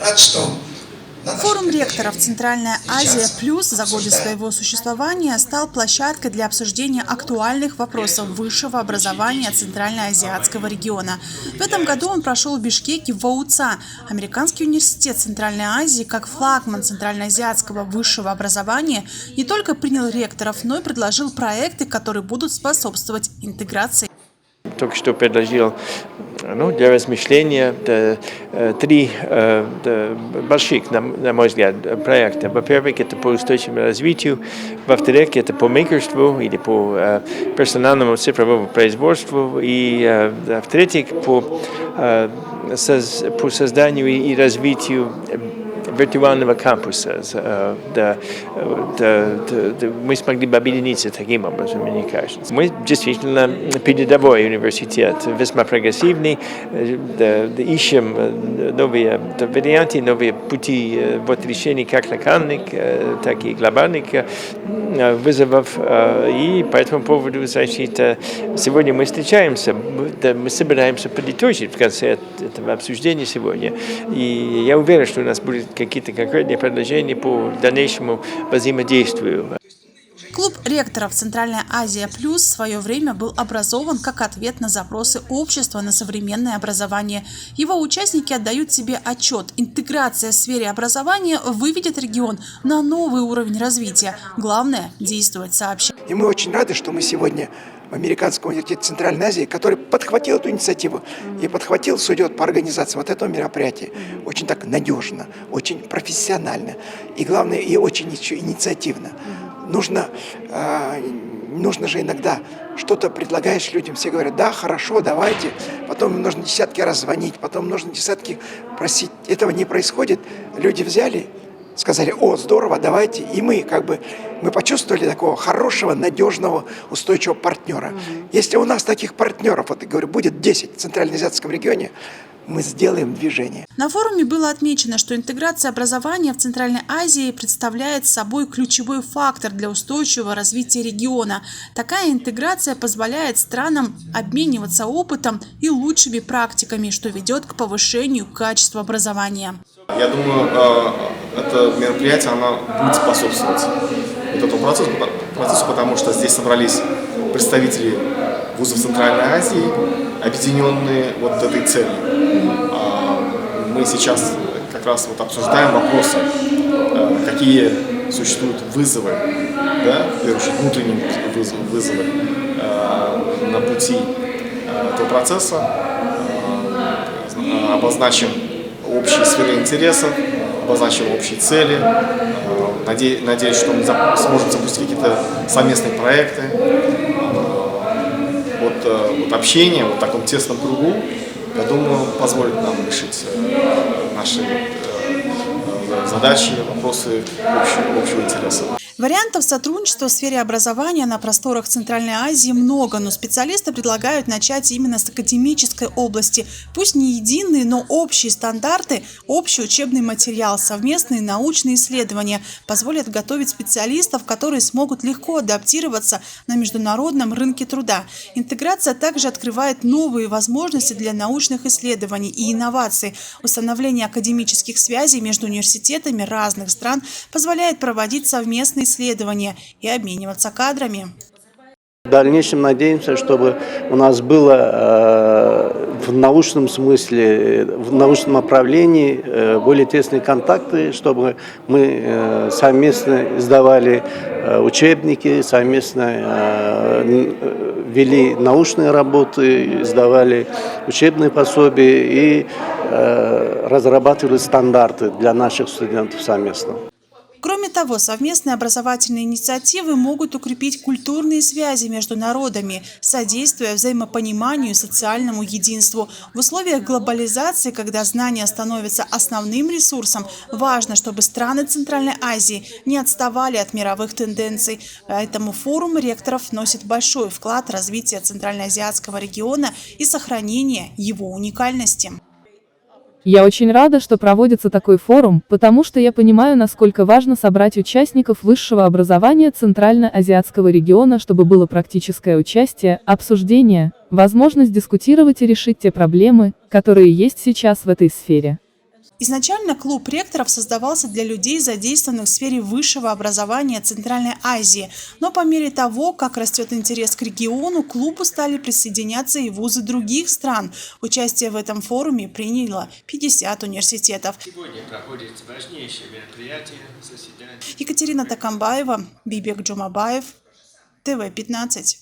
Так что Форум ректоров «Центральная Азия Плюс» за годы своего существования стал площадкой для обсуждения актуальных вопросов высшего образования Центральноазиатского региона. В этом году он прошел в Бишкеке в ВУЦА. Американский университет Центральной Азии, как флагман центральноазиатского высшего образования, не только принял ректоров, но и предложил проекты, которые будут способствовать интеграции. Только что предложил для размышления три больших, на мой взгляд, проекта. Во-первых, это по устойчивому развитию, во-вторых, это по мейкерству или по персональному цифровому производству, и в-третьих, по созданию и развитию виртуального кампуса. Мы смогли бы объединиться таким образом, мне кажется. Мы действительно передовой университет, весьма прогрессивный, ищем новые варианты, новые пути решения как локальных, так и глобальных вызовов. И по этому поводу, сегодня мы встречаемся, мы собираемся подытожить в конце этого обсуждения сегодня. И я уверен, что у нас будут какие-то конкретные предложения по дальнейшему взаимодействию. Клуб ректоров «Центральная Азия Плюс» в свое время был образован как ответ на запросы общества на современное образование. Его участники отдают себе отчет. Интеграция в сфере образования выведет регион на новый уровень развития. Главное – действовать сообща. И мы очень рады, что мы сегодня в Американском университете Центральной Азии, который подхватил эту инициативу и подхватил, судя по организации вот этого мероприятия, очень так надежно, очень профессионально и, главное, и очень еще инициативно. Нужно же иногда что-то предлагаешь людям, все говорят, да, хорошо, давайте, потом нужно десятки раз звонить, потом нужно десятки просить. Этого не происходит. Люди взяли, сказали, о, здорово, давайте, и мы почувствовали такого хорошего, надежного, устойчивого партнера. Если у нас таких партнеров, вот я говорю, будет 10 в Центральноазиатском регионе, мы сделаем движение. На форуме было отмечено, что интеграция образования в Центральной Азии представляет собой ключевой фактор для устойчивого развития региона. Такая интеграция позволяет странам обмениваться опытом и лучшими практиками, что ведет к повышению качества образования. Я думаю, это мероприятие будет способствовать этому процессу, потому что здесь собрались представители вузов Центральной Азии, объединенные вот этой целью. Мы сейчас как раз обсуждаем вопросы, какие существуют вызовы, в первую очередь внутренние вызовы на пути этого процесса, обозначим общие сферы интересов, обозначим общие цели. Надеюсь, что мы сможем запустить какие-то совместные проекты. Общение в таком тесном кругу, я думаю, позволит нам решить наши задачи, вопросы общего интереса. Вариантов сотрудничества в сфере образования на просторах Центральной Азии много, но специалисты предлагают начать именно с академической области. Пусть не единые, но общие стандарты, общий учебный материал, совместные научные исследования позволят готовить специалистов, которые смогут легко адаптироваться на международном рынке труда. Интеграция также открывает новые возможности для научных исследований и инноваций. Установление академических связей между университетами разных стран позволяет проводить совместные исследования и обмениваться кадрами. В дальнейшем надеемся, чтобы у нас было в научном смысле, в научном направлении более тесные контакты, чтобы мы совместно издавали учебники, совместно вели научные работы, издавали учебные пособия и разрабатывали стандарты для наших студентов совместно. Кроме того, совместные образовательные инициативы могут укрепить культурные связи между народами, содействуя взаимопониманию и социальному единству. В условиях глобализации, когда знания становятся основным ресурсом, важно, чтобы страны Центральной Азии не отставали от мировых тенденций. Поэтому форум ректоров носит большой вклад в развитие Центральноазиатского региона и сохранение его уникальности. Я очень рада, что проводится такой форум, потому что я понимаю, насколько важно собрать участников высшего образования Центральноазиатского региона, чтобы было практическое участие, обсуждение, возможность дискутировать и решить те проблемы, которые есть сейчас в этой сфере. Изначально клуб ректоров создавался для людей, задействованных в сфере высшего образования Центральной Азии, но по мере того, как растет интерес к региону, к клубу стали присоединяться и вузы других стран. Участие в этом форуме приняло 50 университетов. Сегодня проходит важнейшее мероприятие, заседание. Екатерина Такамбаева, Бибек Джумабаев, ТВ-15.